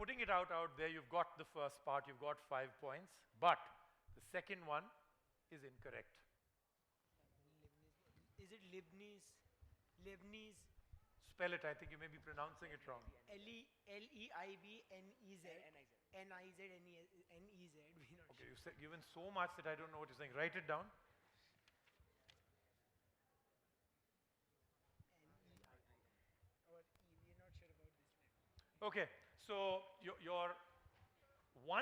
putting it out there, you've got the first part, you've got 5 points, but the second one is incorrect. Is it Leibniz? Leibniz? Spell it, I think you may be pronouncing it wrong. Leibniz. N-E-Z. Okay, you've given so much that I don't know what you're saying. Write it down. Or E, we're not sure about this one. Okay, so you're 100%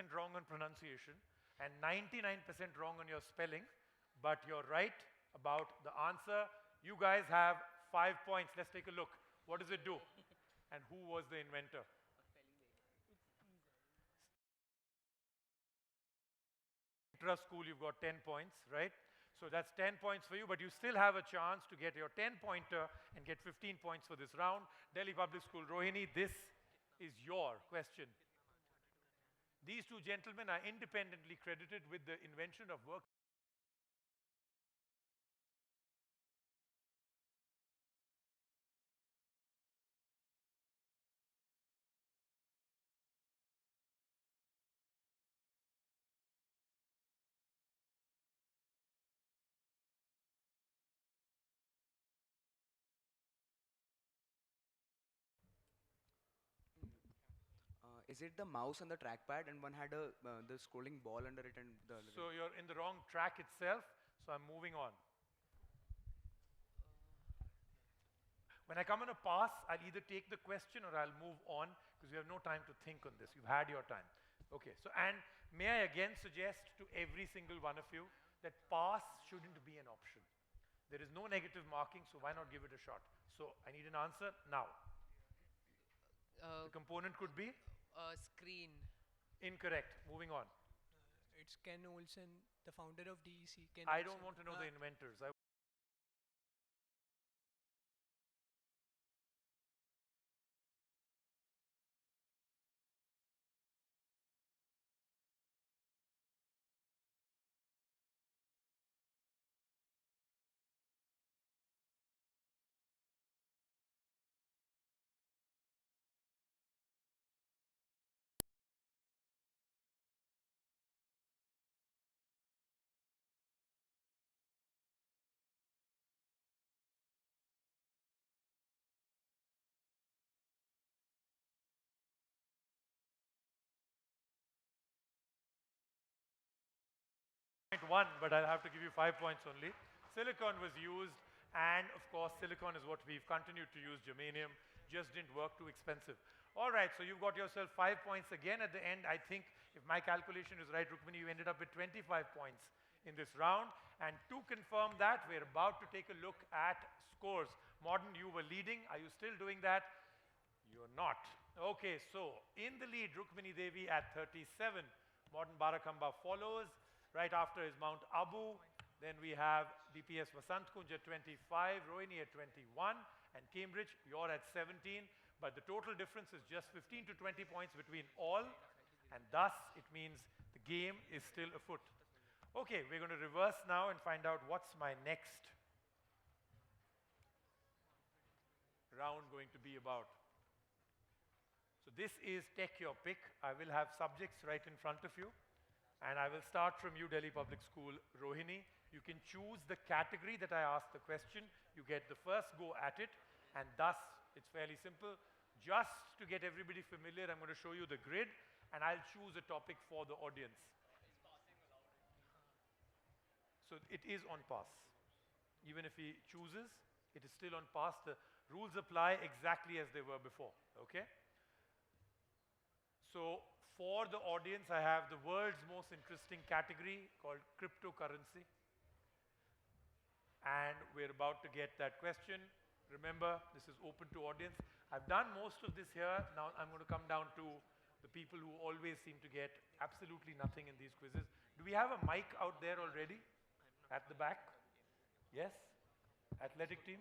wrong on pronunciation and 99% wrong on your spelling, but you're right about the answer. You guys have 5 points. Let's take a look. What does it do? And who was the inventor? Intra school, you've got 10 points, right? So that's 10 points for you, but you still have a chance to get your 10-pointer and get 15 points for this round. Delhi Public School, Rohini, this is your question. These two gentlemen are independently credited with the invention of work. Is it the mouse and the trackpad, and one had the scrolling ball under it, and the other? So you're in the wrong track itself, so I'm moving on. When I come on a pass, I'll either take the question or I'll move on because you have no time to think on this. You've had your time. Okay, so and may I again suggest to every single one of you that pass shouldn't be an option. There is no negative marking, so why not give it a shot? So I need an answer now. The component could be? Screen. Incorrect. Moving on. It's Ken Olsen, the founder of DEC. I don't want to know the inventors. One, but I'll have to give you 5 points only. Silicon was used, and of course, silicon is what we've continued to use. Germanium just didn't work, too expensive. All right, so you've got yourself 5 points again at the end. I think if my calculation is right, Rukmini, you ended up with 25 points in this round. And to confirm that, we're about to take a look at scores. Modern, you were leading. Are you still doing that? You're not. Okay, so in the lead, Rukmini Devi at 37. Modern Barakamba follows. Right after is Mount Abu. Then we have DPS Vasant Kunj at 25, Rohini at 21, and Cambridge, you're at 17. But the total difference is just 15 to 20 points between all, and thus it means the game is still afoot. Okay, we're going to reverse now and find out what's my next round going to be about. So this is Take Your Pick. I will have subjects right in front of you. And I will start from you, Delhi Public School, Rohini. You can choose the category that I asked the question. You get the first go at it, and thus it's fairly simple. Just to get everybody familiar, I'm going to show you the grid, and I'll choose a topic for the audience. So it is on pass. Even if he chooses, it is still on pass. The rules apply exactly as they were before, okay? So for the audience, I have the world's most interesting category called cryptocurrency. And we're about to get that question. Remember, this is open to audience. I've done most of this here. Now I'm going to come down to the people who always seem to get absolutely nothing in these quizzes. Do we have a mic out there already? At the back? Yes? Athletic team?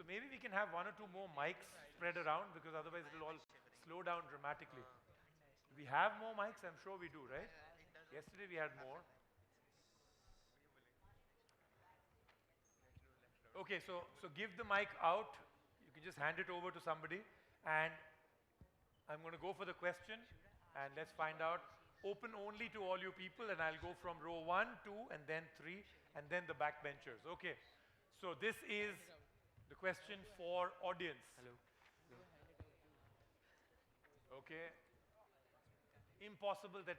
So maybe we can have 1 or 2 more mics spread around, because otherwise it will all slow down dramatically. Do we have more mics? I'm sure we do, right? Yesterday we had more. Okay, so give the mic out. You can just hand it over to somebody, and I'm going to go for the question, and let's find out. Open only to all you people, and I'll go from row 1, 2, and then 3, and then the backbenchers. Okay. So this is the question for audience. Hello. Okay. Impossible that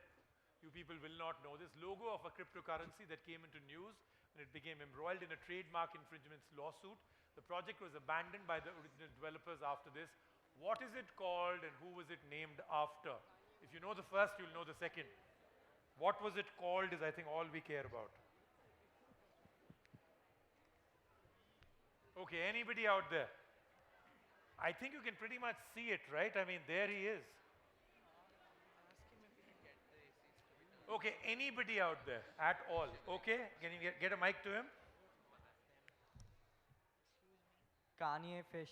you people will not know this. Logo of a cryptocurrency that came into news when it became embroiled in a trademark infringements lawsuit. The project was abandoned by the original developers after this. What is it called and who was it named after? If you know the first, you'll know the second. What was it called is, I think, all we care about. Okay, anybody out there? I think you can pretty much see it, right? I mean, there he is. Okay, anybody out there at all? Okay, can you get a mic to him? Kanye Fish.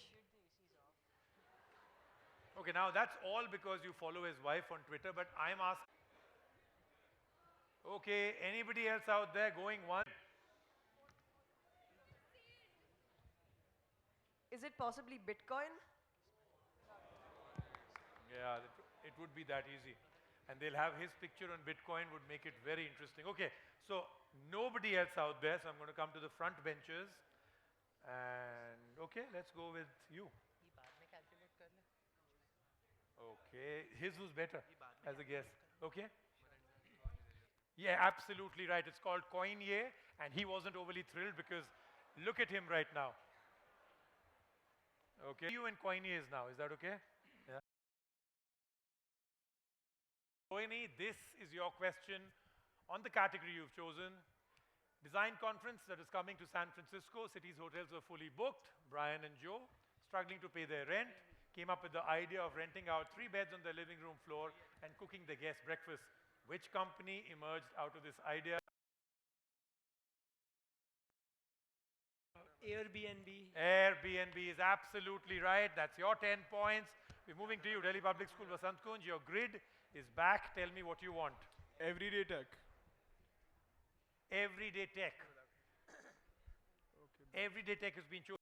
Okay, now that's all because you follow his wife on Twitter, but I'm asking. Okay, anybody else out there going one? Is it possibly Bitcoin? Yeah, it would be that easy. And they'll have his picture on Bitcoin, would make it very interesting. Okay, so nobody else out there, so I'm going to come to the front benches. And okay, let's go with you. Okay, his was better as a guess. Okay? Yeah, absolutely right. It's called Coinye, and he wasn't overly thrilled because look at him right now. Okay, you and Coinye is now. Is that okay? Yeah. Coinye, this is your question on the category you've chosen. Design conference that is coming to San Francisco. City's hotels were fully booked. Brian and Joe, struggling to pay their rent, came up with the idea of renting out 3 beds on their living room floor and cooking the guests breakfast. Which company emerged out of this idea? Airbnb. Airbnb is absolutely right. That's your 10 points. We're moving to you, Delhi Public School, Vasant Kunj. Your grid is back. Tell me what you want. Everyday tech. Everyday tech. Okay. Everyday tech has been chosen.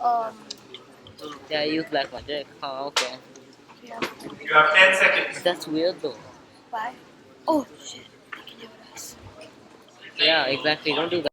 Um, Yeah, I use black magic. Oh, okay. yeah. You have 10 seconds. That's weird though. Why? Oh shit! I can hear us. Yeah, exactly. Don't do that.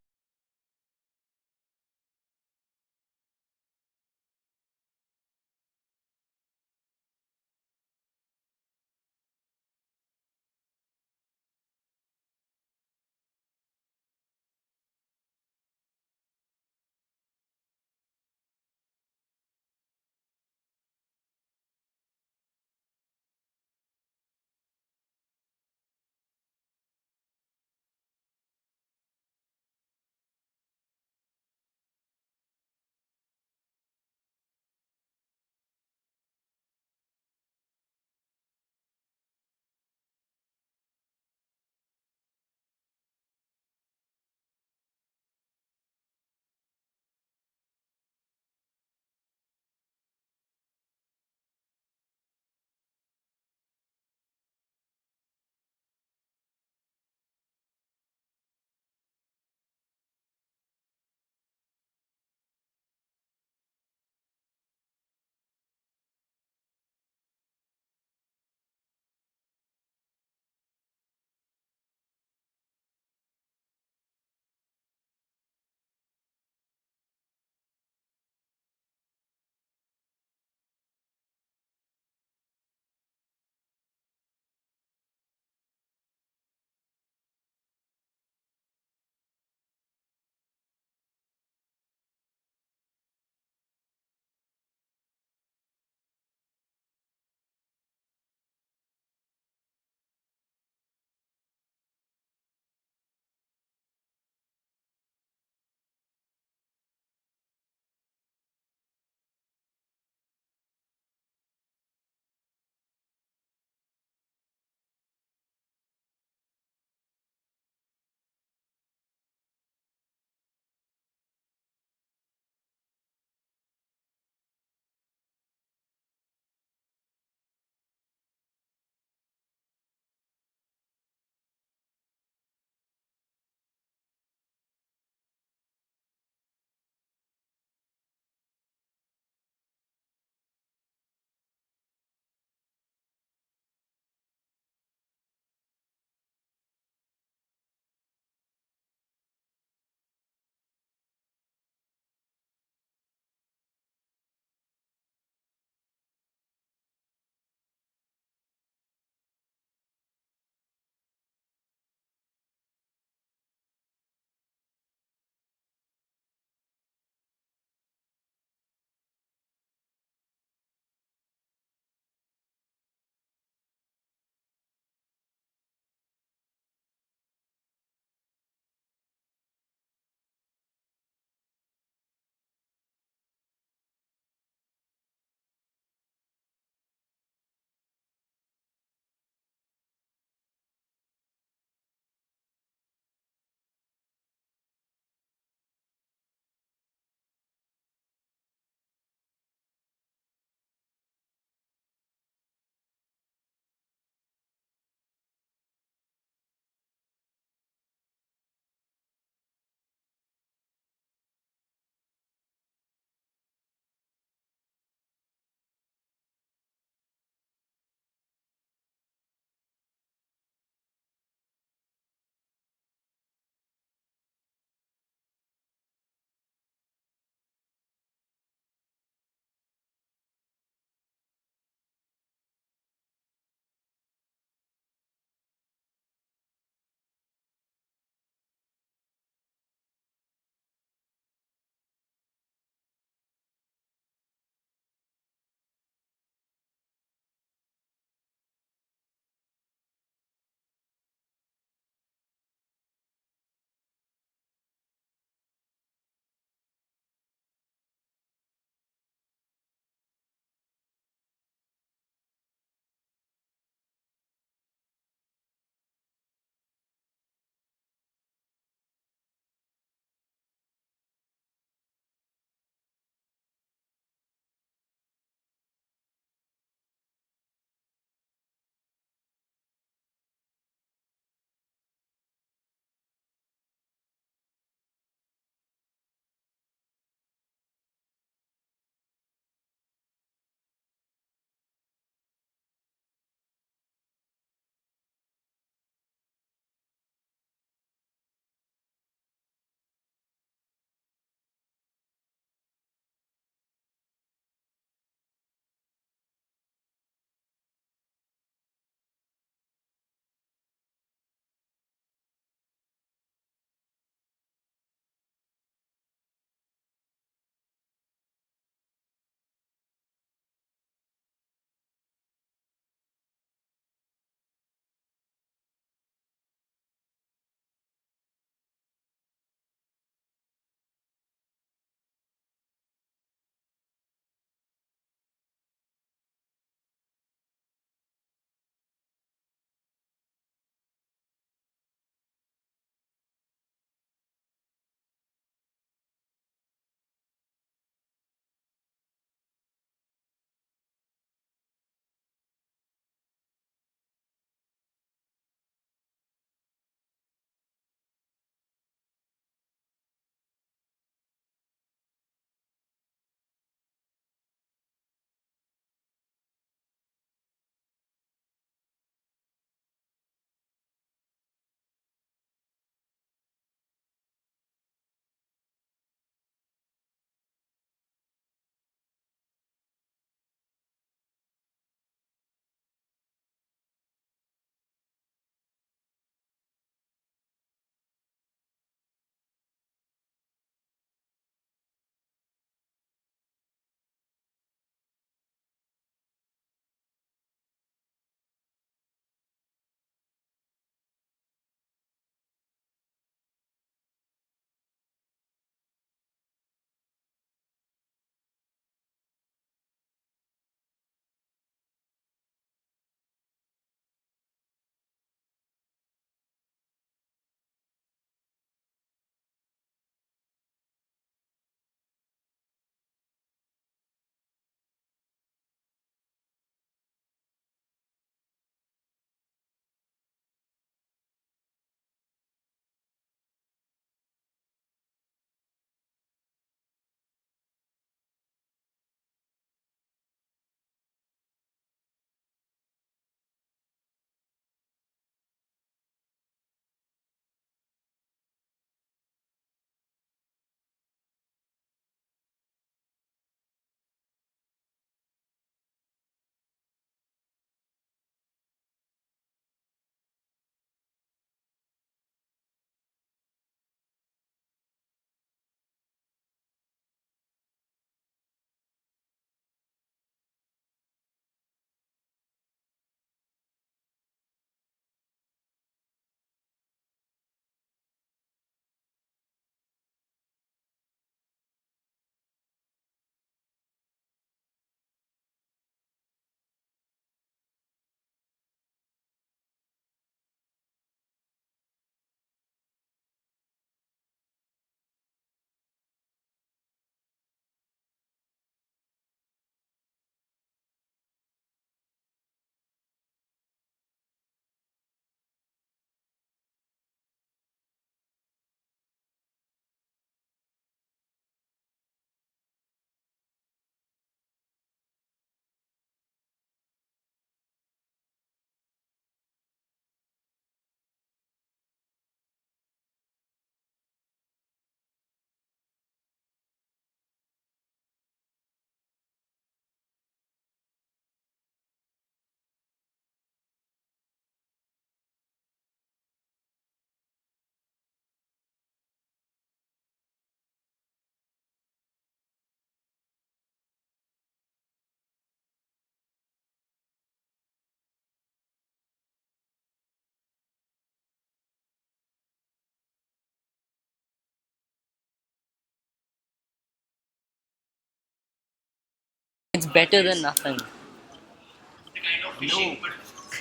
It's better than nothing. The kind of fishing, but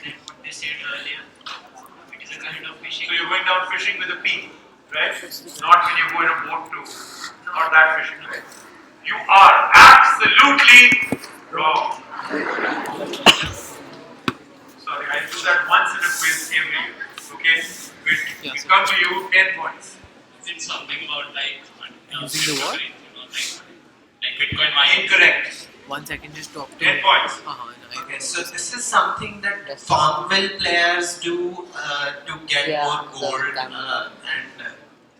like what they said earlier, it is a kind of fishing. So you're going down fishing with a P, right? Not when you go in a boat too. Not that fishing, right? You are absolutely wrong. Sorry, I do that once in a quiz every year. Okay? We come to you, 10 points. Is it something about like Using the what? Like Bitcoin mining? Incorrect. 1 second, just talk to 10 points. Okay, so this is something that Farmville players do to get Yeah, more gold, the and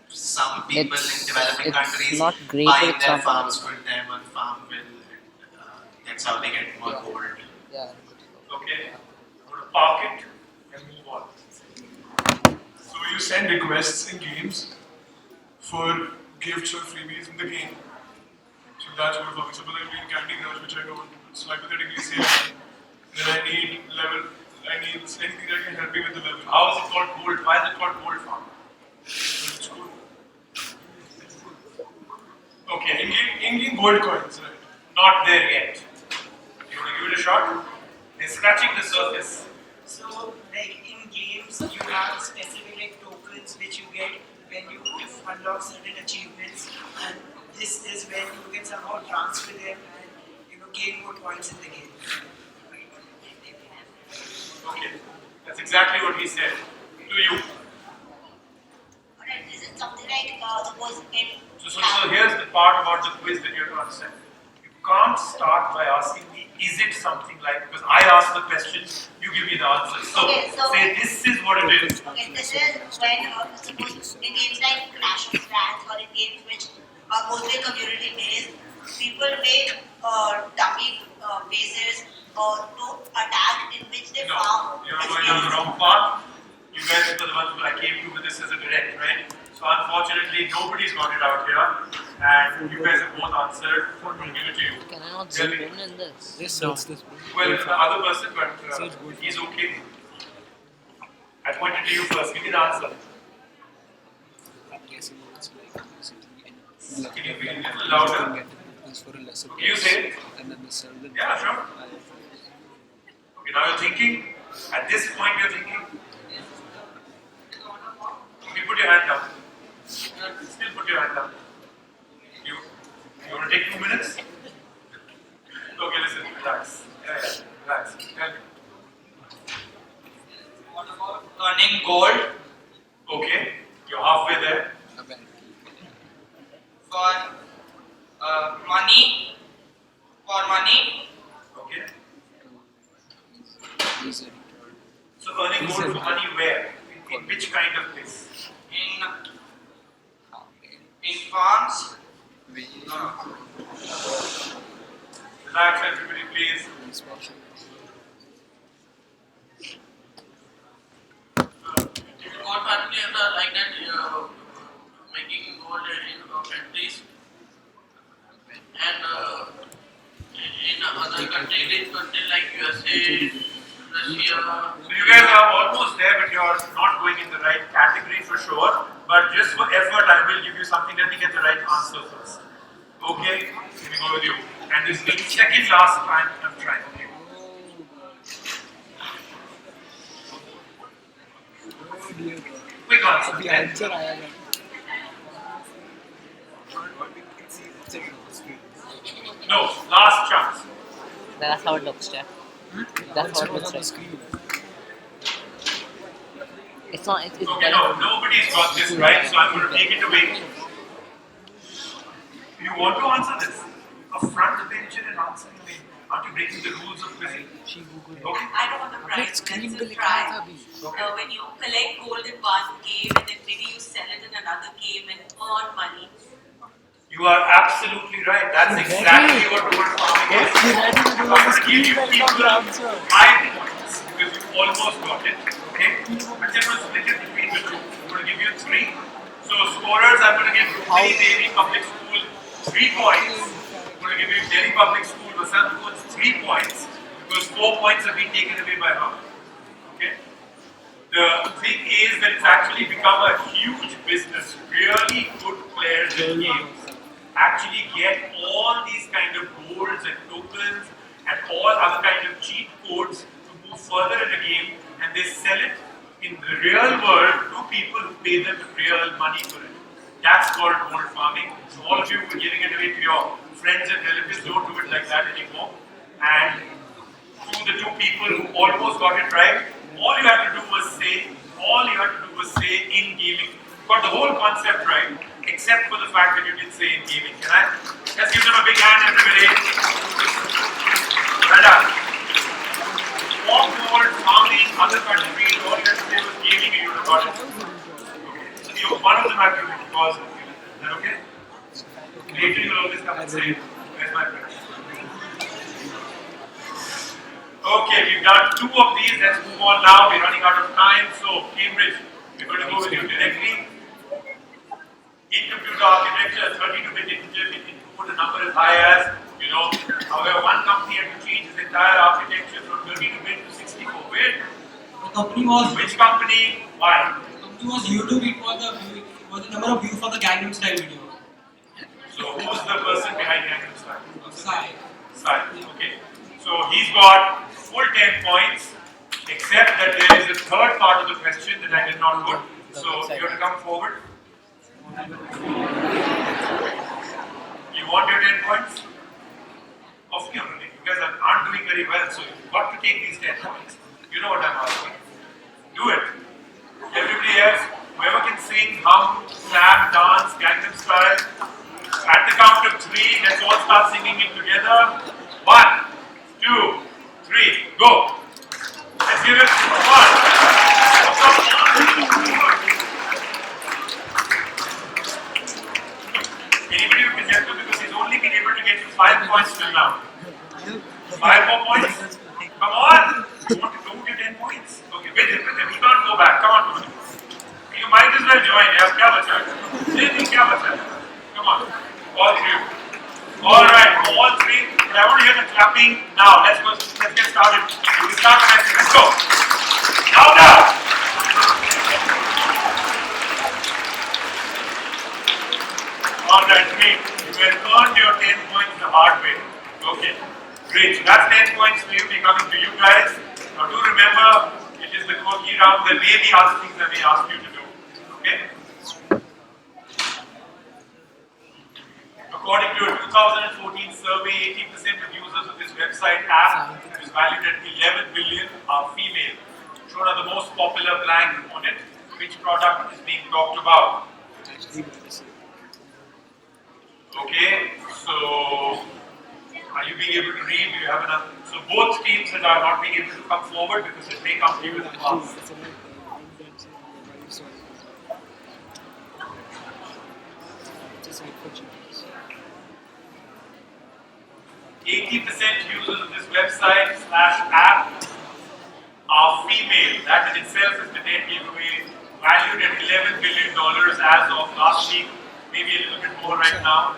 some people in developing It's countries not great, buying but it's their not farms bad. for them on Farmville, and that's how they get more gold. Yeah. Okay? I'm going to park it and move on. So you send requests in games for gifts or freebies in the game. So that's what works. Suppose I'm doing Candy Crush, which I don't. So hypothetically say, then I need anything that can help me with the level. How is it called gold? Why is it called gold farm? It's good. Okay, in-game gold coins, right? Not there yet. You want to give it a shot? They're scratching the surface. So, like in games, you have specific like tokens which you get when you unlock certain achievements, and this is when you can somehow transfer them and gain more points in the game. Okay. That's exactly what he said. To you. Alright, is it something like suppose in So here's the part about the quiz that you have to understand. You can't start by asking me, is it something like, because I ask the questions, you give me the answers. So, Okay, so- say this is what it is. okay, this is when suppose in games like Clash of Clans or in games which are mostly community based, people make dummy bases to attack in which they No, farm. you're going on the wrong path. You guys are the ones who I came to with this as a direct, right? So unfortunately, nobody's got it out here, and you guys have both answered. I'll give it to you. Can I not Tell zoom me. in this? Just search this. Well, the other person, but he's okay. I pointed to you first. Give me the answer. I'm guessing it's like Can you be a little louder? for a lesser You say it. and then the server. Yeah, sure. Okay, now you're thinking. At this point, you're thinking. Okay, put your hand down. Still put your hand down. You want to take 2 minutes? Okay, listen, relax. Yeah, relax. Tell me. What about earning gold Okay, you're halfway there. for money? For money? Okay. So earning gold for money where? In which kind of place? In farms? Relax, everybody, please. Gold factories are like that, making gold in factories. And in other countries like USA, Russia. So you guys are almost there, but you're not going in the right category for sure. But just for effort, I will give you something. Let me get the right answer first. Okay? Let me go with you. And this is the second last time I'm trying. Okay? Quick answer. No, last chance. That's how it looks, Jack. That's how it looks like. It's not. It's Okay, better. no, nobody's got this right, so I'm going to take it away. You want to answer this? A front bencher and answering me. Aren't you breaking the rules of quizzing? Okay. I don't want the prize. Let's just try. When you collect gold in one game and then maybe you sell it in another game and earn money. You are absolutely right. That's exactly what gold farming is. I'm going to give you people 5 points because you almost got it. Okay? But then we'll split it between the two. I'm going to give you 3. So scorers, I'm going to give Delhi Devi Public School 3 points. I'm going to give you Delhi Public School Vasant 3 points because 4 points have been taken away by her. Okay? The thing is that it's actually become a huge business. Really good players in games actually get all these kind of golds and tokens and all other kinds of cheat codes to move further in the game, and they sell it in the real world to people who pay them real money for it. That's called gold farming. So all of you who are giving it away to your friends and relatives, don't do it like that anymore. And to the two people who almost got it right, all you had to do was say in gaming. Got the whole concept right, except for the fact that you didn't say in gaming. Can I? Let's give them a big hand, everybody. Well done. More gold, farming, other countries, all you had to say was gaming and you would have got it. Okay. So one of them had to pause. Is that okay? Later you will always come and say, where's my friend? Okay, we've done 2 of these. Let's move on now. We're running out of time. So, Cambridge, we're going to go with you directly. In computer architecture, 32-bit integer, we can put a number as high as, however, one company had to change its entire architecture from 32-bit to 64-bit. The company was... Which company? Why? The company was YouTube. It was the number of views for the Gangnam Style video. So, who's the person behind Gangnam Style? Sai. Sai, okay. So, he's got full 10 points, except that there is a third part of the question that I did not put. So, you have to come forward. You want your 10 points? Of course, you guys aren't doing very well, so you've got to take these 10 points. You know what I'm asking. Do it. Everybody else, whoever can sing, hum, slam, dance, Gangnam Style, at the count of 3, let's all start singing it together. 1, 2, 3, go. Let's give it 1. Anybody who can help him, because he's only been able to get 5 points till now. 5 more points? Come on! Don't get 10 points. Okay, with him. He can't go back. Come on, Tony. You might as well join. Kya bacha hai? Come on. All 3. Alright, all 3. But I want to hear the clapping now. Let's get started. We start the next. Let's go. Louder! Alright, great. You have earned your 10 points the hard way. Okay, great. So that's 10 points for you. We're coming to you guys. Now do remember, it is the quirky round. There may be other things I may ask you to do. Okay? According to a 2014 survey, 80% of users of this website app, which is valued at 11 billion, are female. Shown are the most popular blank on it. Which product is being talked about? Okay, so are you being able to read? Do you have enough? So both teams that are not being able to come forward because it may come to you with a pass. users of this website / app are female. That in itself is the net giveaway, valued at $11 billion as of last week, maybe a little bit more right now.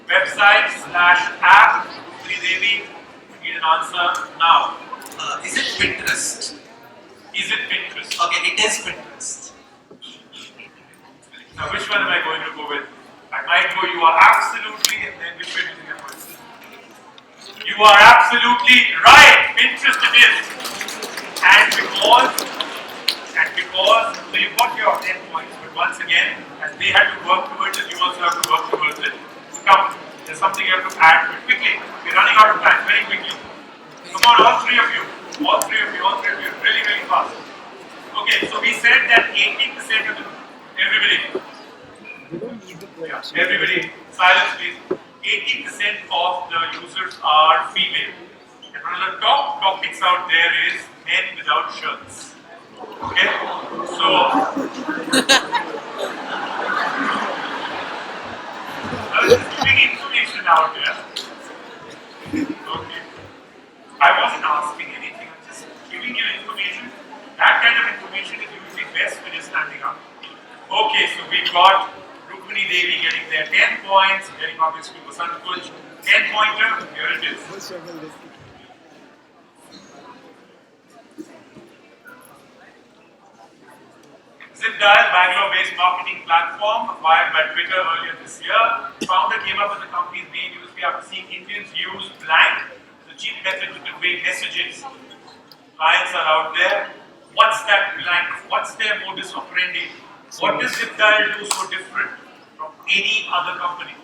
Website / app, Devi, need an answer now. Is it Pinterest? Is it Pinterest? Okay, it is Pinterest. Now, which one am I going to go with? I might go, you are absolutely, and then which way do you think I'm going to say? You are absolutely right. Pinterest it is. And because, so you got your 10 points, but once again, as they had to work towards it, you also have to work towards it. So come, there's something you have to add to it quickly. We're running out of time, very quickly. Come on, all three of you, really, really fast. Okay, so we said that 80% of the, everybody, silence please. 80% of the users are female. And one of the top topics out there is men without shirts. Okay? So, I was just giving information out there. Okay. I wasn't asking anything, I'm just giving you information. That kind of information is usually best when you're standing up. Okay, so we've got Rukmini Devi getting their 10 points, getting public school for Sankuj. 10 pointer, here it is. ZipDial, Bangalore-based marketing platform acquired by Twitter earlier this year. Founder came up with the company's main USP after seeing Indians use blank, the cheap method to convey messages. Clients are out there. What's that blank? What's their modus operandi? What does ZipDial do so different from any other company?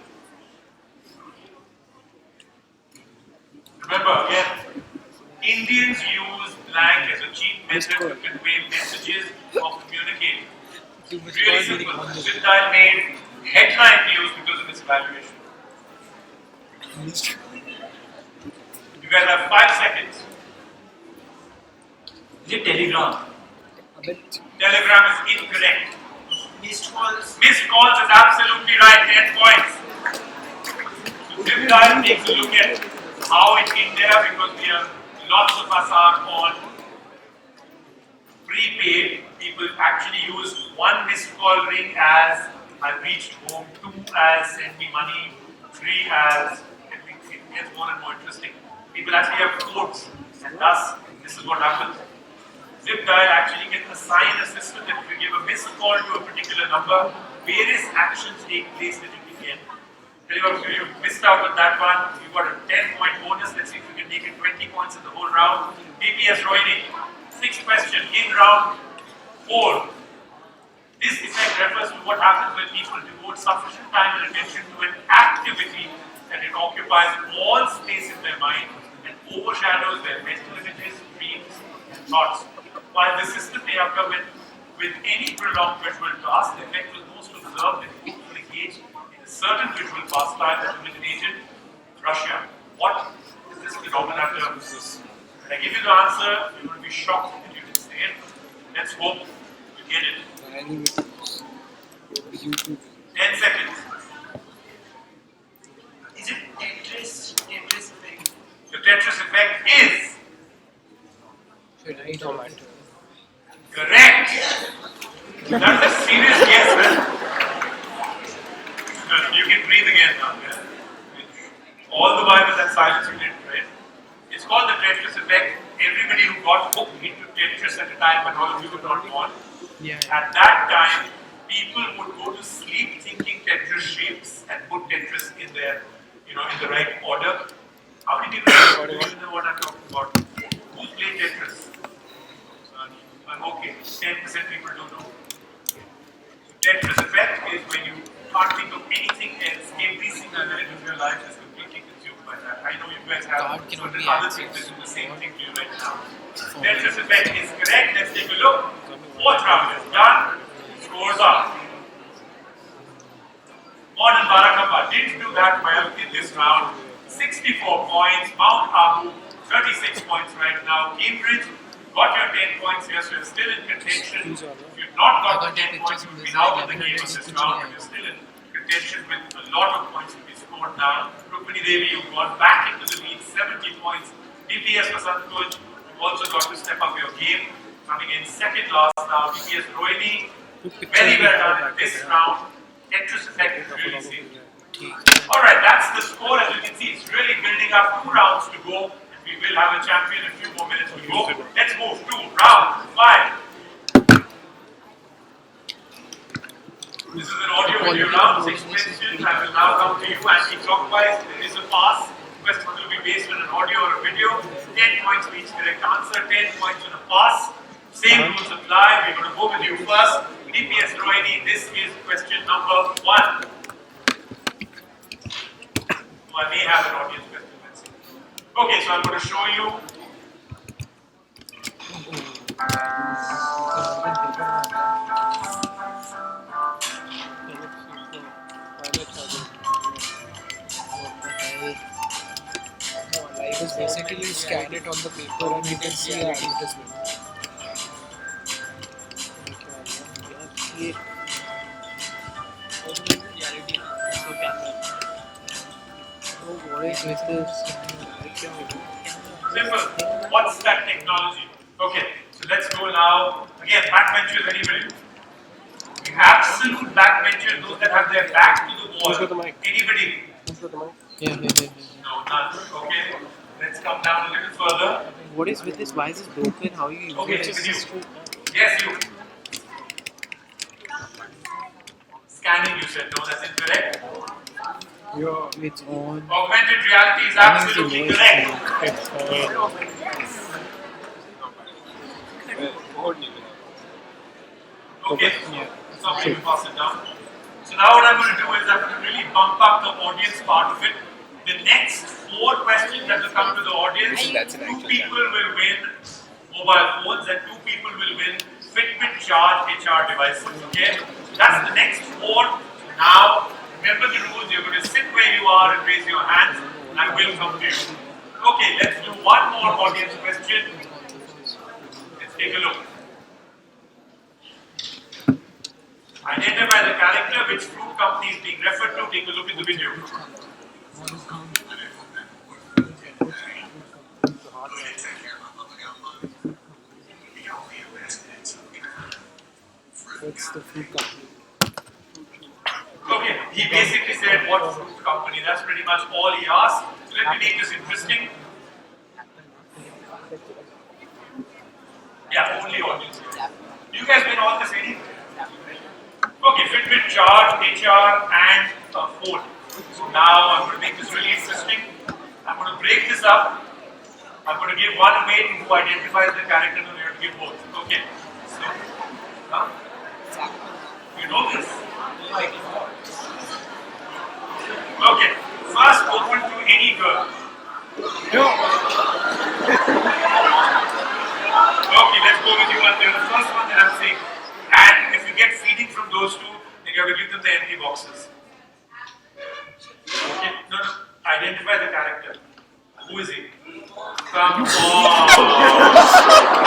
Remember, again, Indians use blank as a cheap method to convey messages or communicate. Really simple. ZipDial made headline news because of its valuation. You guys have 5 seconds. Is it Telegram? Telegram is incorrect. Missed calls. Missed calls is absolutely right, 10 points. So ZipDial takes a look at how in India, because lots of us are on prepaid, people actually use one missed call ring as I reached home, 2 as send me money, 3 as it gets more and more interesting. People actually have codes, and thus this is what happens. ZipDial actually can assign a system that if you give a missed call to a particular number, various actions take place that you can get. Tell you what, if you missed out on that one, you got a 10-point bonus. Let's see if you can make it 20 points in the whole round. DPS Rohini, 6th question in round 4. This effect refers to what happens when people devote sufficient time and attention to an activity that it occupies all space in their mind and overshadows their mental images, dreams, and thoughts. While the system may occur with any prolonged visual task, the effect was most observed in people who engage in a certain visual pastime that originated in Russia. What is this phenomenon term? When I give you the answer, you're going to be shocked that you didn't say it. Let's hope you get it. 10 seconds. Is it Tetris effect? The Tetris effect is correct. That's a serious guess, man. You can breathe again now. Yeah? All the while with that silence you did, right? It's called the Tetris effect. Everybody who got hooked into Tetris at a time when all of you were not born, at that time, people would go to sleep thinking Tetris shapes and put Tetris in their, in the right order. How many people do you know what I'm talking about? Who played Tetris? Okay, 10% people don't know. Tetris effect is when you can't think of anything else. Every single minute of your life is completely consumed by that. I know you guys have certain other things that do the same thing to you right now. Tetris effect is correct. Let's take a look. 4th round is done. Scores are. Modern Barakamba didn't do that well in this round. 64 points. Mount Abu, 36 points right now. Cambridge got your 10 points here, so you're still in contention. If you've not got the 10 points, you'll be out of the game of this round, but you're still in contention with a lot of points to be scored now. Rukmini Devi, you've gone back into the lead, 70 points. DPS Vasantoj, you've also got to step up your game. Coming in second last now, DPS Rohini, very well done in this round. Tetris effect is really safe. Alright, that's the score. As you can see, it's really building up. 2 rounds to go. We will have a champion in a few more minutes to go. Let's move to round 5. This is an audio video round. 6 questions. I will now come to you anti-clockwise. There is a pass. Question will be based on an audio or a video. 10 points for each correct answer. 10 points on a pass. Same rules apply. We're going to go with you first. DPS Rohini, this is question number 1. So I may have an audience question. Okay, so I'm going to show you. Live is basically you scan it on the paper and you can see the advertisement. What is this? Simple. What's that technology? Okay, so let's go now. Again, backbenchers, anybody? Absolute backbenchers, those that have their back to the wall. Anybody? Yeah. No, none. Okay, let's come down a little further. What is with this? Why is this broken? How are you using Okay, it? it's with you. Yes, you. Scanning, you said. No, that's incorrect. It's on. Augmented reality is absolutely correct. It's on. Okay, so I'm going to pass it down. So now what I'm going to do is I'm going to really bump up the audience part of it. The next 4 questions that will come to the audience, 2 people will win mobile phones and 2 people will win Fitbit charge HR devices, okay? That's the next 4. Now, remember the rules, you're going to sit where you are and raise your hands and we'll come to you. Okay, let's do one more audience question. Let's take a look. Identify the character, which fruit company is being referred to. Take a look at the video. What's the fruit company? Okay, he basically said what fruit company. That's pretty much all he asked. So let me make this interesting. Yeah, only audience. You guys been all this ready? Okay, Fitbit, charge, HR, and a phone. So now I'm going to make this really interesting. I'm going to break this up. I'm going to give one away to who identifies the character, and you have to give both. Okay. So, you know this? Okay. First, open to any girl. Okay, let's go with you. They're the first one that I'm saying. And if you get feeding from those 2, then you have to give them the empty boxes. Okay, no. Identify the character. Who is he? Come on.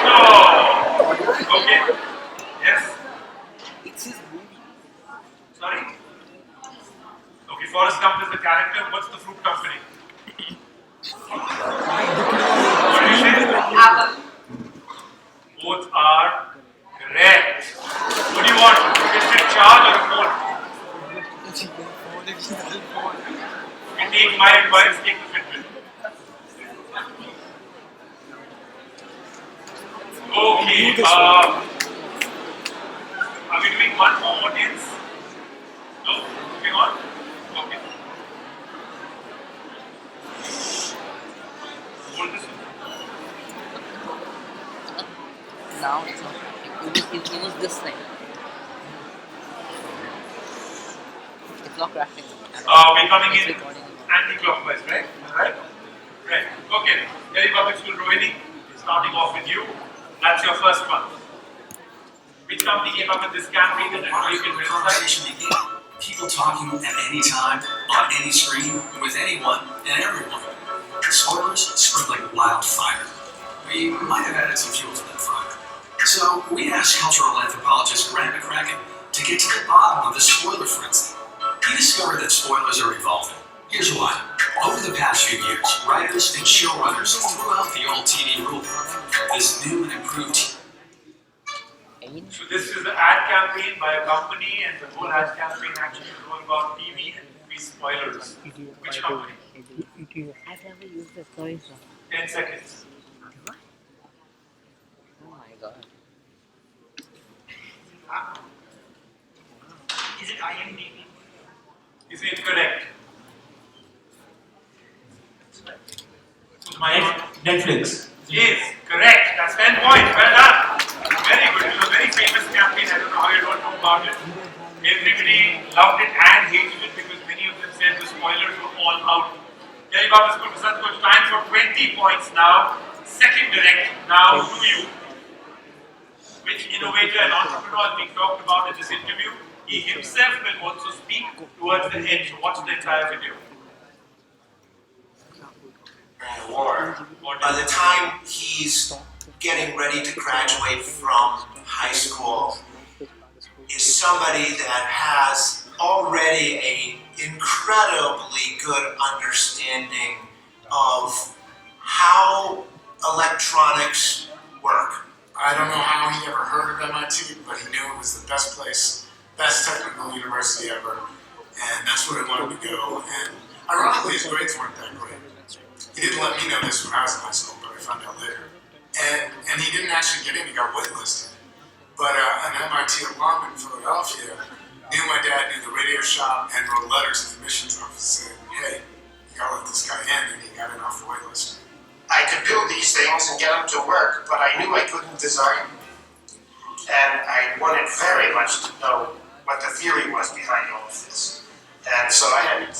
No. Okay. Yes. It's his movie. Sorry? Okay, Forrest Gump is the character. What's the fruit company? What do you say? Apple. Both are correct. What do you want? Fitbit charge or a phone? You take my advice, take the Fitbit. Okay, are we doing one more audience? No? Moving on? Okay. Hold this one. Now it's not crafting. It was this thing. It's not crafting. We're coming in anti-clockwise, right? Right? Right. Okay. Delhi Public School Rohini, starting off with you. That's your first one. Which company came up with this campaign that you can Conversation begin. People talking at any time, on any screen, with anyone and everyone. Spoilers spread like wildfire. We might have added some fuel to that fire. So we asked cultural anthropologist Grant McCracken to get to the bottom of the spoiler frenzy. He discovered that spoilers are evolving. Here's why. Over the past few years, writers and showrunners threw out the old TV rulebook. This new and improved. So this is the ad campaign by a company, and the whole ad campaign actually is all about TV and movie spoilers. Which company? I've never used this. Sorry, sir. 10 seconds. Oh my god. Is it IMDb? Is incorrect. Netflix. Is correct. That's 10 points. Well done. Very good. It was a very famous campaign. I don't know how you don't know about it. Everybody loved it and hated it because many of them said the spoilers were all out. Delhi Public School Prasad Coach, time for 20 points now. Second direct. Now to you. Which innovator and entrepreneur is being talked about in this interview? He himself will also speak towards the end. So watch the entire video. By the time he's getting ready to graduate from high school, is somebody that has already an incredibly good understanding of how electronics work. I don't know how he ever heard of MIT, but he knew it was the best place, best technical university ever, and that's where he wanted to go. And ironically, his grades weren't that great. He didn't let me know this when I was in high school, but I found out later. And he didn't actually get in, he got waitlisted. But an MIT alum in Philadelphia Knew my dad knew the radio shop and wrote letters to the admissions office saying, hey, you gotta let this guy in, and he got in off the wait list. I could build these things and get them to work, but I knew I couldn't design. And I wanted very much to know what the theory was behind all of this. And so I had an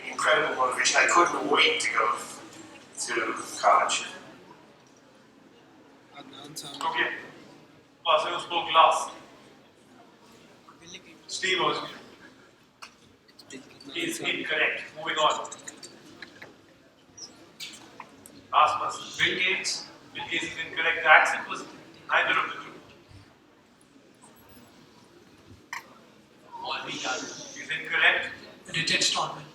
incredible motivation. I couldn't wait to go to college. Okay. Who spoke last? Steve was. Is incorrect. Moving on. Last person. Bill Gates. Bill Gates is incorrect. The accent was neither of the two. Is incorrect. Richard Stallman.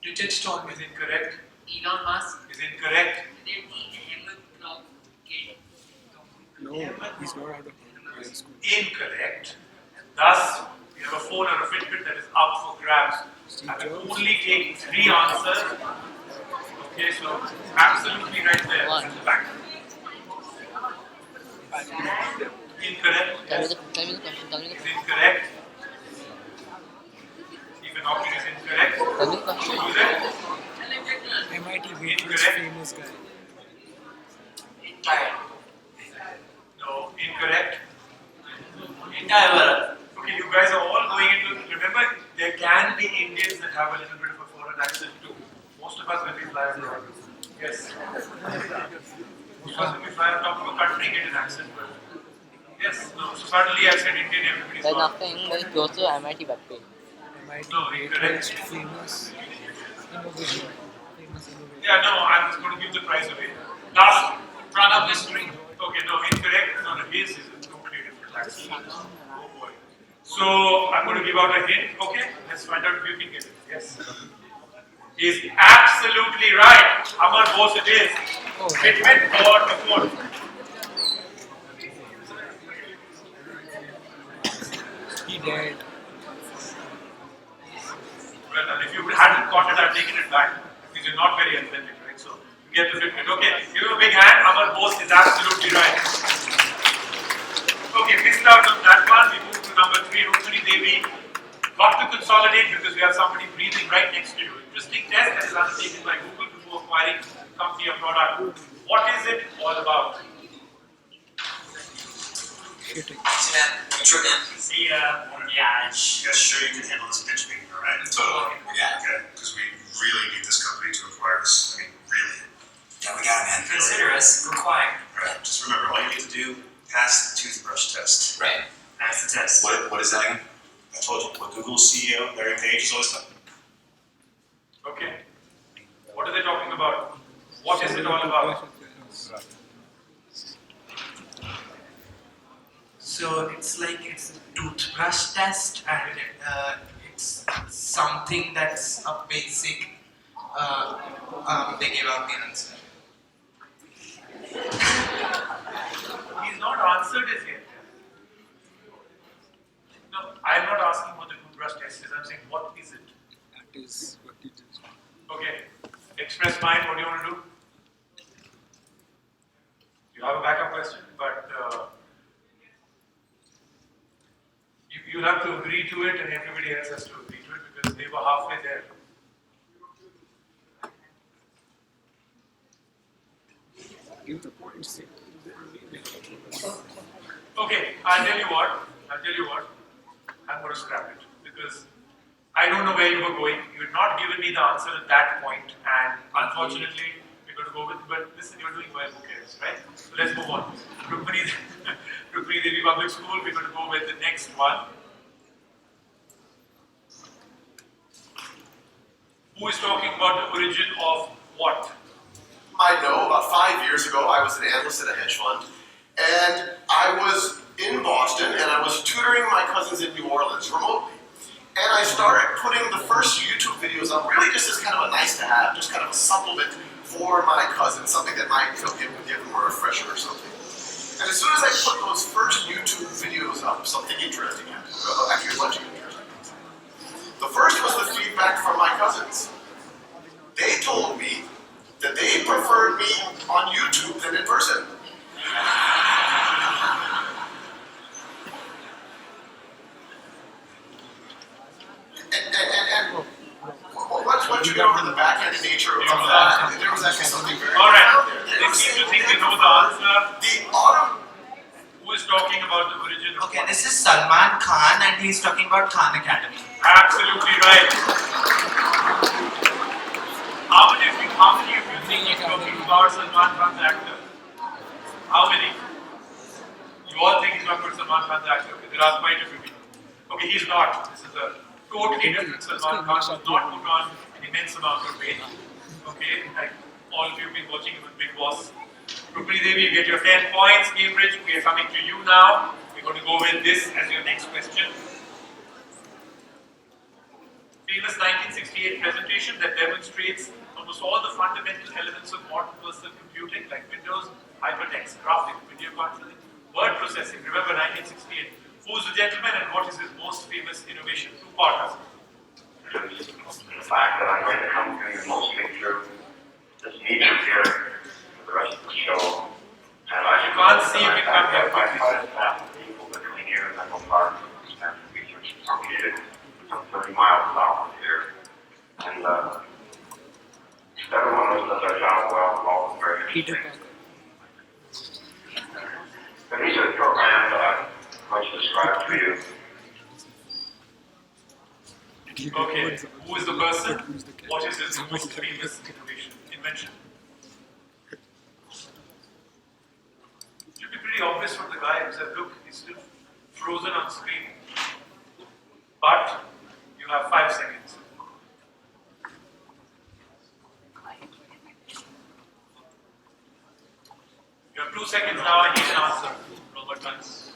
Richard Stallman. Is incorrect. Elon Musk. Is incorrect. No, he's not out of high school. Incorrect. And thus, we have a phone or a Fitbit that is up for grabs. I will only take 3 answers. Okay, so absolutely right there at the back. Incorrect. Tell me the question. Is incorrect. Stephen Hawking is incorrect. Tell me the question. Who is it? MIT Waiters, famous guy. No, incorrect. Okay, you guys are all going into. Remember, there can be Indians that have a little bit of a foreign accent too. Most of us when we fly abroad. Yes. Most of us when we fly on top of a country get an accent, but yes. No. So suddenly I said Indian, everybody's There's gone. nothing very close to MIT webpage. MIT No, incorrect. Waiters, famous innovation. Yeah, no, I'm just going to give the prize away. Last run up history. Okay, no, incorrect. No, his is a totally different accent. Oh boy. So I'm going to give out a hint. Okay, let's find out if you can get it. Yes. He's absolutely right. Amar Bose it is. Fitbit or the phone. He died. Well done. If you hadn't caught it, I've taken it back. Because you're not very authentic, right? So you get the Fitbit. Okay, give him a big hand. Amar Bose is absolutely right. Okay, missed out on that one. We move to number 3, Rukmini Devi. Got to consolidate because we have somebody breathing right next to you. Interesting test that is undertaken by Google before acquiring company or product. What is it all about? ShriTeq. See, you guys sure you can handle this pitch meeting, all right? Totally. Yeah. Okay, because we really need this company to acquire us. I mean, really. Yeah, we got him, man. Consider us required. Right, just remember, all you need to do, pass the toothbrush test. Right. Pass the test. What is that again? I told you, what Google's CEO, Larry Page, is always talking. Okay. What are they talking about? What is it all about? So it's like it's a toothbrush test, and it's something that's a basic. They give out the answer. He's not answered it yet. No, I'm not asking what the toothbrush test is. I'm saying, what is it? That is what he did. Okay. Express mind, what do you want to do? You have a backup question, but you'll have to agree to it, and everybody else has to agree to it because they were halfway there. Give the points. Okay, I'll tell you what. I'm going to scrap it because I don't know where you were going. You had not given me the answer at that point, and unfortunately, we're going to go with. But listen, you're doing well. Who cares, right? So let's move on. Rukmini Devi Public School. We're going to go with the next one. Who is talking about the origin of what? I know, about 5 years ago, I was an analyst at a hedge fund, and I was in Boston, and I was tutoring my cousins in New Orleans remotely. And I started putting the first YouTube videos up, really just as kind of a nice to have, just kind of a supplement for my cousins, something that might give them a refresher or something. And as soon as I put those first YouTube videos up, something interesting happened. Actually, a bunch of interesting things. The first was the feedback from my cousins. They told me that they preferred me on YouTube than in person. autumn. Who is talking about the origin of Okay, this is Salman Khan and he's talking about Khan Academy. Absolutely right. How many of you think he's talking about Salman Khan the actor? How many? You all think he's talking about Salman Khan the actor? Okay, there are quite a few people. Okay, he's not. This is a totally different Salman Khan. Does not put on an immense amount of weight. Okay, like all of you have been watching him with Big Boss. Rukmini Devi, you get your 10 points. Cambridge, we are coming to you now. We're going to go with this as your next question. Famous 1968 presentation that demonstrates almost all the fundamental elements of modern personal computing like Windows, hypertext, graphic, video conferencing, word processing. Remember 1968. Who's the gentleman and what is his most famous innovation? Two partners. The fact that I'm going to come to you mostly through this medium here for the rest of the show. And You can't see if you come here. People between here and Menlo Park, Stanford Research is located some 30 miles south of here. And everyone knows that our job well, all is very interesting. The research program that I'm going to describe to you. Okay, who is the person? What is his most famous invention? Should be pretty obvious from the guy who said, look, he's still frozen on screen. But you have 5 seconds. You have 2 seconds now and you can answer. Robert Times.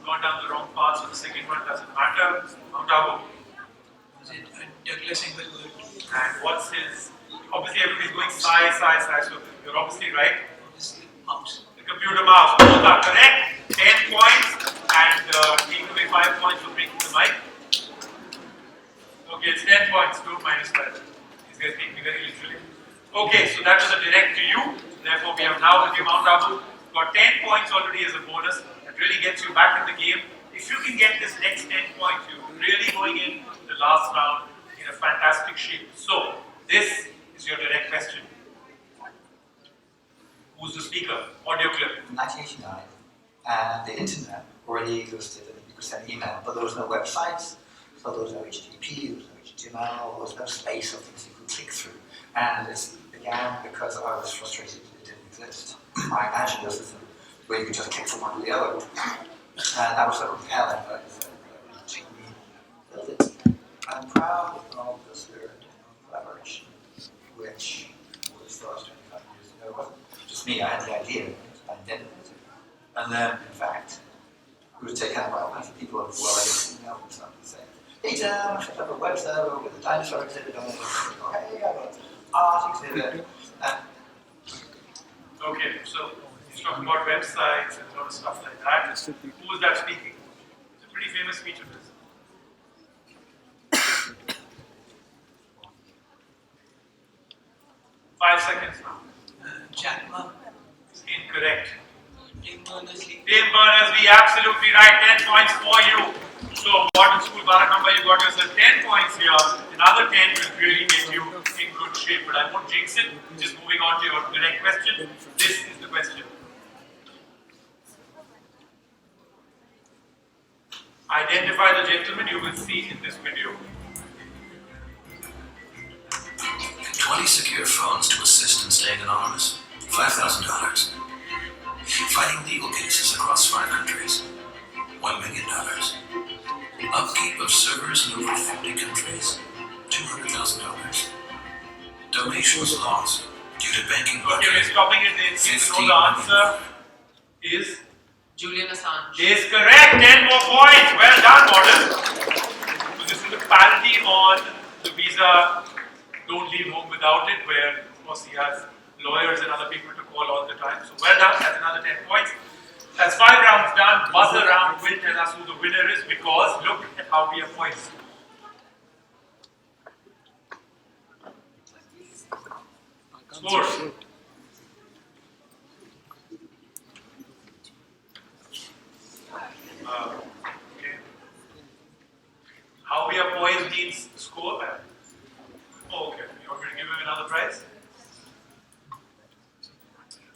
Gone down the wrong path, so the second one doesn't matter. Mount Abu. Douglas Englewood. And what's his? Obviously, everybody's going side. So you're obviously right. Mouse. The computer mouse. Both are correct. 10 points and taking away 5 points for breaking the mic. Okay, it's 10 points. 2 minus 5. These guys take me very literally. Okay, so that was a direct to you. Therefore, we have now with you Mount Abu. Got 10 points already as a bonus. That really gets you back in the game. If you can get this next 10 points, you're really going in the last round in a fantastic shape. So, this is your direct question. Who's the speaker? Audio clip. In 1989, and the internet already existed, and you could send email, but there was no websites, so there was no HTTP, there was no HTML, there was no space of things you could click through. And this began because I was frustrated it didn't exist. I imagined a system where you could just click from one to the other. And that was so compelling that it built it. I'm proud of the spirit of collaboration, which was first 25 years ago. It wasn't just me, I had the idea, I invented it. And then, in fact, it was taken up by all kinds of people who were already email and stuff and saying, hey Tim, I set up a web server with a dinosaur exhibit on it. Hey, I got an art exhibit. Okay, so he's talking about websites and a lot of stuff like that. Who was that speaking? It's a pretty famous speech of his. 5 seconds now. Jack Ma. Incorrect. Tim Berners-Lee. Tim Berners-Lee, absolutely right. 10 points for you. So, Bottom School Barakamba, you got yourself 10 points here. Another 10 will really get you in good shape. But I won't jinx it. Just moving on to your direct question. This is the question. Identify the gentleman you will see in this video. 20 secure phones to assist in staying anonymous. $5,000. Fighting legal cases across 5 countries. $1 million. Upkeep of servers in over 50 countries. $200,000. Donations lost due to banking Okay, we're stopping it there. If you know the answer is Julian Assange. is correct. 10 more points. Well done, Modern. So this is the parody on the visa. Don't leave home without it, where of course he has lawyers and other people to call all the time. So well done. That's another 10 points. That's 5 rounds done. Buzzer round will tell us who the winner is because look at how we are poised. Scores. Okay. How we are poised means score. Oh, okay. You want me to give him another prize?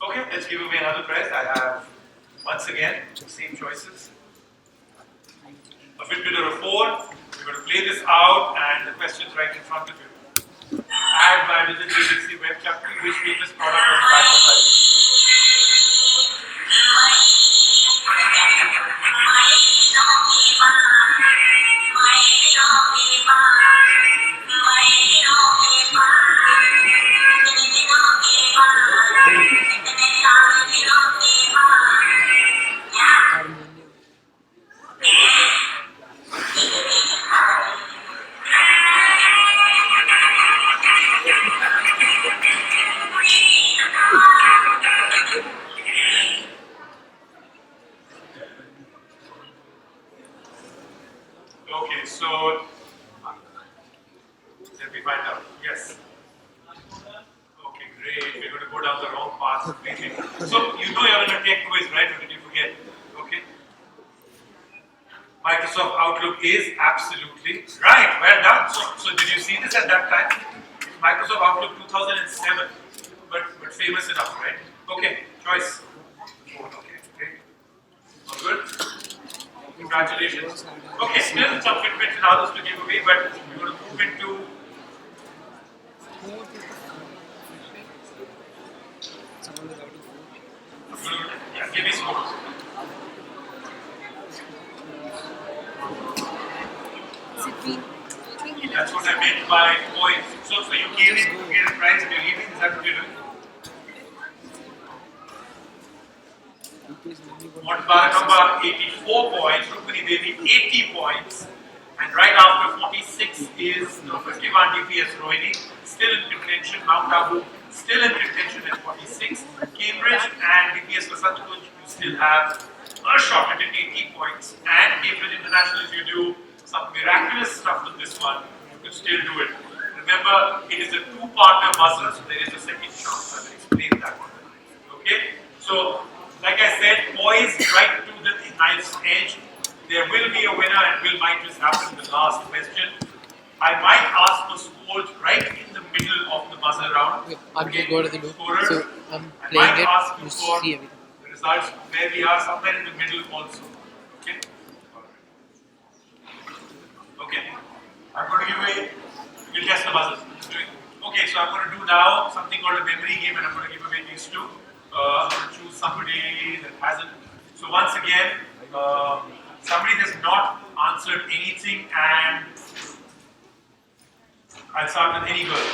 Okay, let's give away another prize. I have, once again, same choices. A Fitbit or a phone. We're going to play this out, and the question's right in front of you. Add by visit BBC web chapter, which famous product was advertised? Okay, so let me find out. Yes. Okay, great. We're going to go down the wrong path completely. So you know you're in a tech quiz, right? Or did you forget? Okay. Microsoft Outlook is absolutely right. Well done. So did you see this at that time? Microsoft Outlook 2007, but famous enough, right? Okay, choice. Okay, great. All good. Congratulations. Okay, still some Fitbits and others to give away, but we're going to move into. Yeah, give me scores. That's what I meant by points. So you gave it, you get a prize, and you're leaving. Is that what you're doing? Montbarakamba 84 points, Rukmini Devi 80 points, and right after 46 is 51 DPS Rohini, still in contention. Mount Abu still in contention at 46. Cambridge and DPS Vasantkunj, you still have a shot at 80 points. And Cambridge International, if you do some miraculous stuff with this one, you can still do it. Remember, it is a two-partner buzzer, so there is a second chance. I will explain that one. Okay? So, like I said, poised right to the knife's edge. There will be a winner, and will might just happen in the last question. I might ask for scores right in the middle of the buzzer round. Okay, I'm going to go to the loop. So I'm I playing might it. ask you You for see everything. the results where we are, somewhere in the middle also. Okay? Okay. I'm going to give away, we'll test the buzzers. Okay, so I'm going to do now something called a memory game, and I'm going to give away these two. I'm going to choose somebody that hasn't. So once again, somebody that's not answered anything, and I'll start with any girl.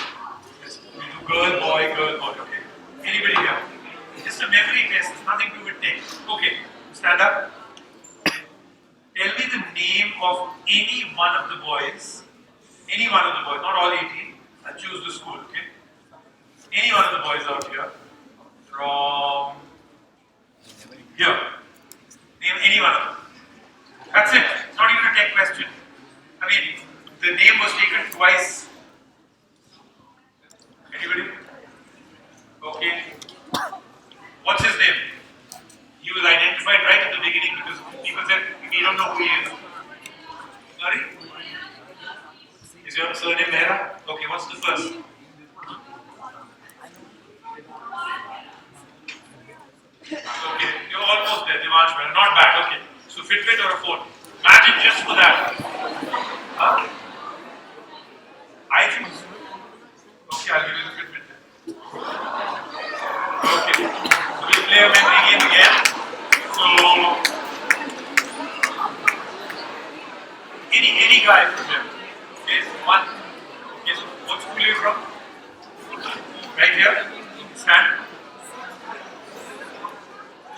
Yes, we do girl, boy, okay. Anybody here? Just a memory test, it's nothing to do with tech. Okay, stand up. Tell me the name of any one of the boys, not all 18, and choose the school, okay? Any one of the boys out here, from here. Name any one of them. That's it. It's not even a tech question. I mean, the name was taken twice. Anybody? Okay. What's his name? He was identified right at the beginning because people said, we don't know who he is. Sorry? Is your surname Mehra? Okay, what's the first? Okay, you're almost there, Divansh, man. Not bad, okay. So Fitbit or a phone? Imagine just for that. Huh? I choose. Okay, I'll give you the Fitbit then. Okay. So we'll play a memory game again. So any guy from here. Okay, so one. Okay, so what school are you from? Right here. Stand.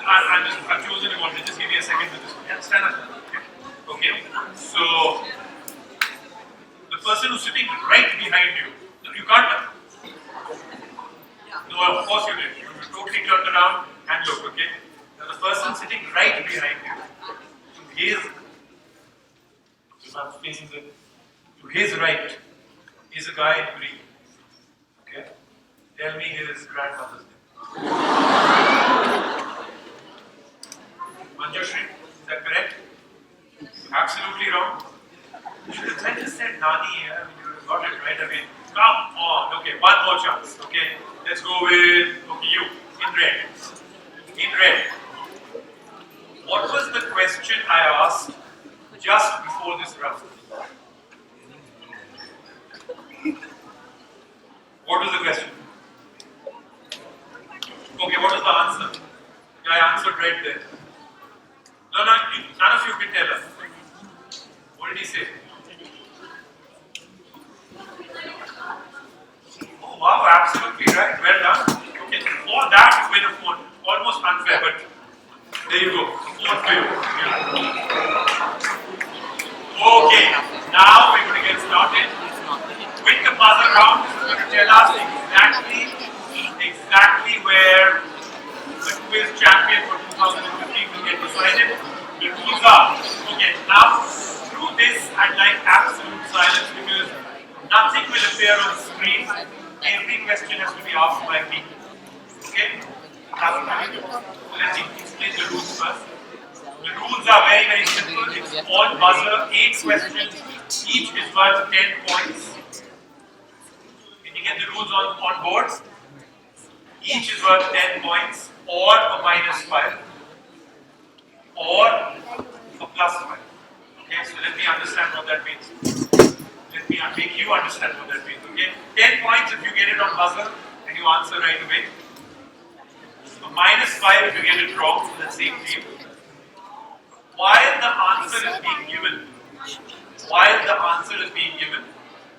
I've chosen one. Just give me a second with this one. Yeah, stand up. Okay. So the person who's sitting right behind you. You can't. No, of course you did. You totally turned around and look. Okay. Now the person sitting right behind you. I'm facing to his right is a guy in green. Okay. Tell me his grandmother's name. Manjushri, is that correct? Absolutely wrong. You should have just said Nani. You would have got it right away. Come on. Okay, one more chance. Okay, let's go with you in red. In red. question I asked just before this round. What was the question? Okay, what was the answer? I answered right there. No, none of you can tell us. What did he say? Oh wow, absolutely right. Well done. Okay, for that you win a phone. Almost unfair, but there you go. Phone for you. Okay, now we're going to get started with the buzzer round. This is going to tell us exactly where the quiz champion for 2015 will get decided. The rules are, okay, now through this I'd like absolute silence because nothing will appear on screen. Every question has to be asked by me. Okay? Let's explain the rules first. The rules are very, very simple. It's on buzzer, 8 questions. Each is worth 10 points. Can you get the rules on board? Each is worth 10 points or a minus 5 or a plus 5. Okay, so let me understand what that means. Let me make you understand what that means. Okay, 10 points if you get it on buzzer and you answer right away. A minus 5 if you get it wrong for the same team. While the answer is being given,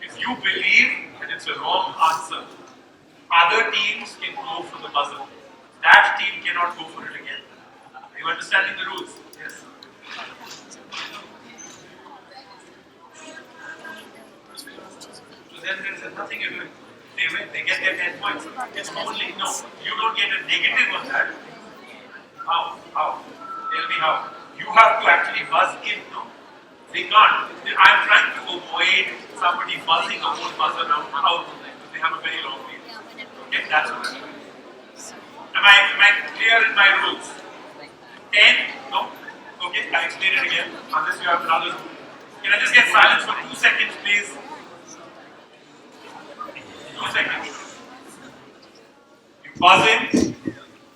if you believe that it's a wrong answer, other teams can go for the buzzer. That team cannot go for it again. Are you understanding the rules? Yes. So then there's nothing you do. They win, they get their 10 points. It's only, no, you don't get a negative on that. How? Tell me how. You have to actually buzz in, no? They can't. I'm trying to avoid somebody buzzing a whole buzzer out because they have a very long way. Okay, that's what I'm doing. Am I clear in my rules? 10? No? Okay, I'll explain it again, unless you have another rule. Can I just get silence for 2 seconds, please? 2 seconds. You buzz in,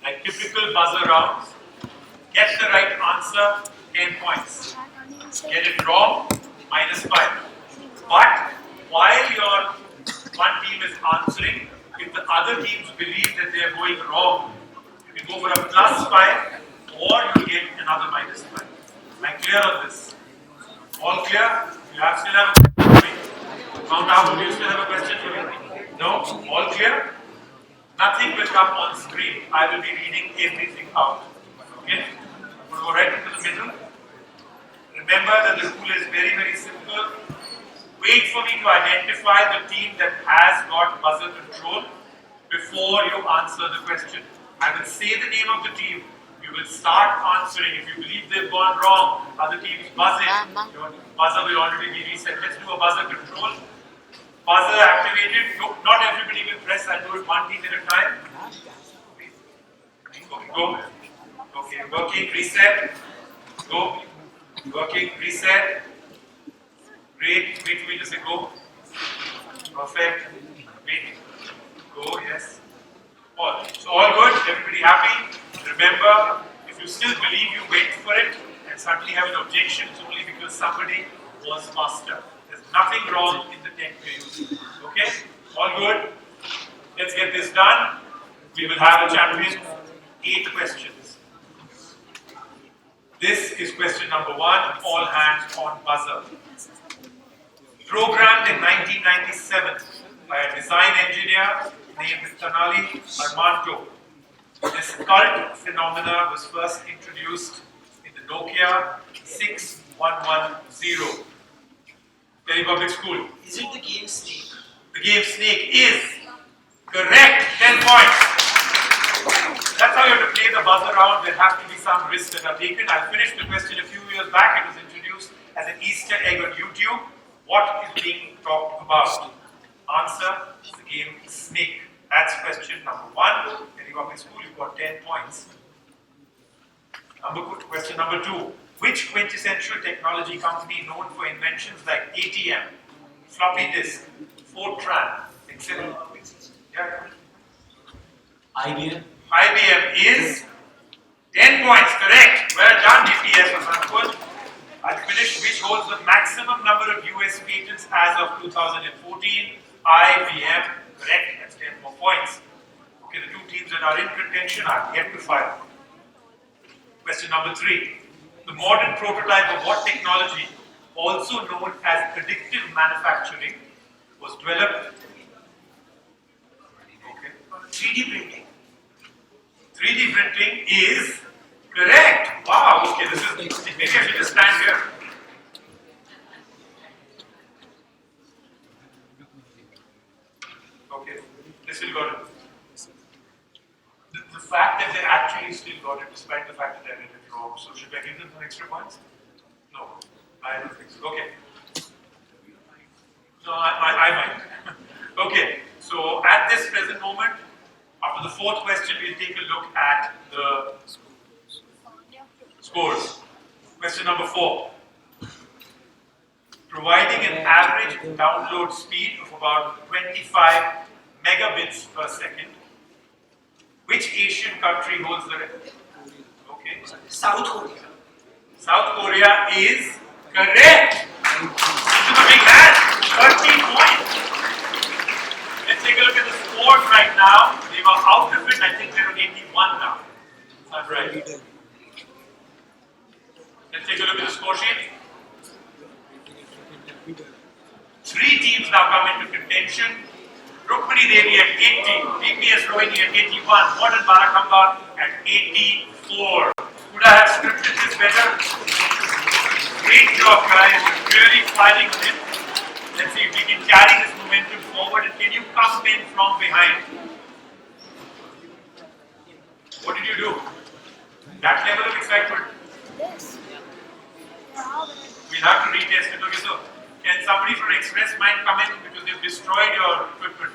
like typical buzzer rounds. Get the right answer, 10 points. Get it wrong, minus 5. But while your one team is answering, if the other teams believe that they are going wrong, you can go for a plus 5 or you get another minus 5. Am I clear on this? All clear? You still have a question for me? Mount Abu, do you still have a question for me? No? All clear? Nothing will come on screen. I will be reading everything out. Okay? We'll go right into the middle. Remember that the rule is very, very simple. Wait for me to identify the team that has got buzzer control before you answer the question. I will say the name of the team. You will start answering. If you believe they've gone wrong, other teams buzz in. Your buzzer will already be reset. Let's do a buzzer control. Buzzer activated. No, not everybody will press. I'll do it one team at a time. Okay, go. Okay, working, reset. Go. Working, reset. Great. Wait for me to say go. Perfect. Wait. Go, yes. All. So all good? Everybody happy? Remember, if you still believe you wait for it and suddenly have an objection, it's only because somebody was faster. There's nothing wrong in the tech you're using. Okay? All good? Let's get this done. We will have a champion. 8 questions. This is question number 1, all hands on buzzer. Programmed in 1997 by a design engineer named Tanali Armanto. This cult phenomena was first introduced in the Nokia 6110. Delhi Public School. Is it the game Snake? The game Snake is correct. 10 points. That's how you have to play the buzzer round. There have to be some risks that are taken. I finished the question a few years back. It was introduced as an Easter egg on YouTube. What is being talked about? Answer, the game Snake. That's question number 1. When you go up in school, you've got 10 points. Question number 2. Which quintessential technology company known for inventions like ATM, floppy disk, Fortran, etc.? Yeah. IBM. IBM is 10 points, correct. Well done, DPS. number of US patents as of 2014. IBM, correct, that's 10 more points. Okay, the two teams that are in contention are yet to file. Question number 3. The modern prototype of what technology, also known as additive manufacturing, was developed? Okay. 3D printing. 3D printing is correct. Wow, okay, this is, maybe I should just stand here. Okay, they still got it. The fact that they actually still got it, despite the fact that I read it wrong, so should I give them some extra points? No, I don't think so. Okay. No, I might. Okay, so at this present moment, after the 4th question, we'll take a look at the scores. Question number 4. Providing an average download speed of about 25 megabits per second, which Asian country holds the record? Okay. South Korea. South Korea is correct. This is a big hand. 13 points. Let's take a look at the scores right now. They were out of it. I think they're on 81 now. That's right. Let's take a look at the score sheet. 3 teams now come into contention. Rukmini Devi at 80, PPS Rohini at 81, Modern Barakamba at 84. Could I have scripted this better? Great job, guys. You're really fighting on it. Let's see if we can carry this momentum forward. And can you come in from behind? What did you do? That level of excitement? We'll have to retest it. Okay, so can somebody from Express Mind come in because they've destroyed your equipment?